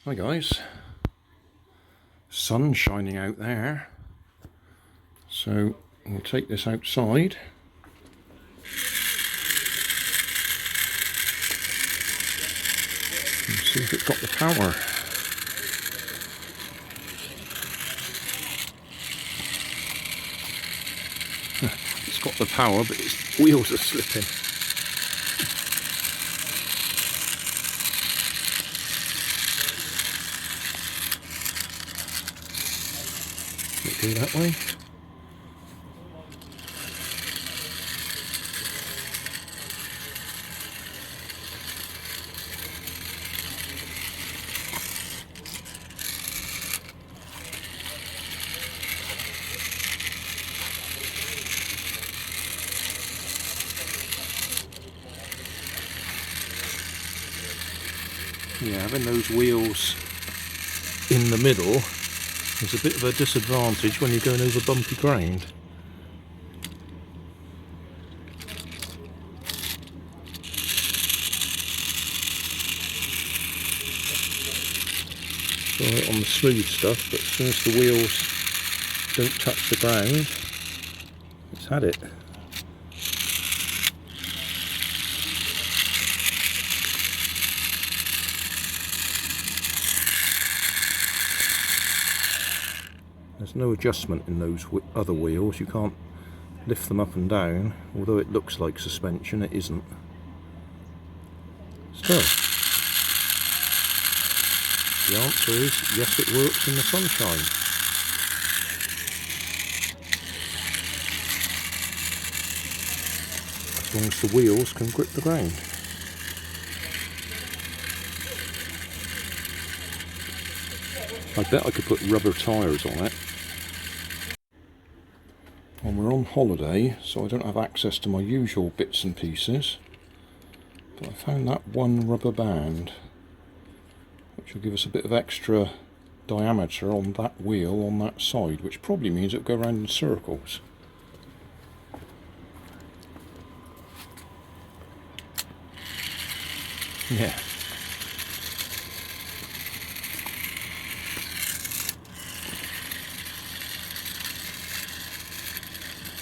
Hi guys, sun shining out there, so we'll take this outside and see if it's got the power. It's got the power, but its wheels are slipping. Go that way. Yeah, having those wheels in the middle is a bit of a disadvantage when you're going over bumpy ground. It's alright on the smooth stuff, but as soon as the wheels don't touch the ground, it's had it. There's no adjustment in those other wheels. You can't lift them up and down, although it looks like suspension, it isn't. Still, the answer is yes, it works in the sunshine. As long as the wheels can grip the ground. I bet I could put rubber tyres on it. And we're on holiday, so I don't have access to my usual bits and pieces, but I found that one rubber band which will give us a bit of extra diameter on that wheel on that side, which probably means it'll go around in circles. Yeah.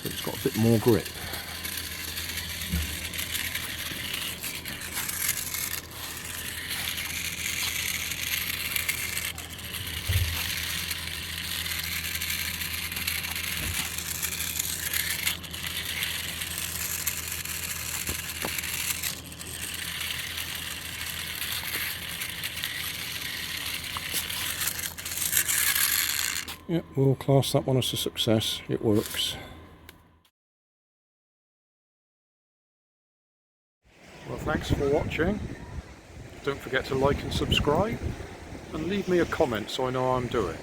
So it's got a bit more grip. Yeah, we'll class that one as a success. It works. Well, thanks for watching. Don't forget to like and subscribe, and leave me a comment so I know how I'm doing.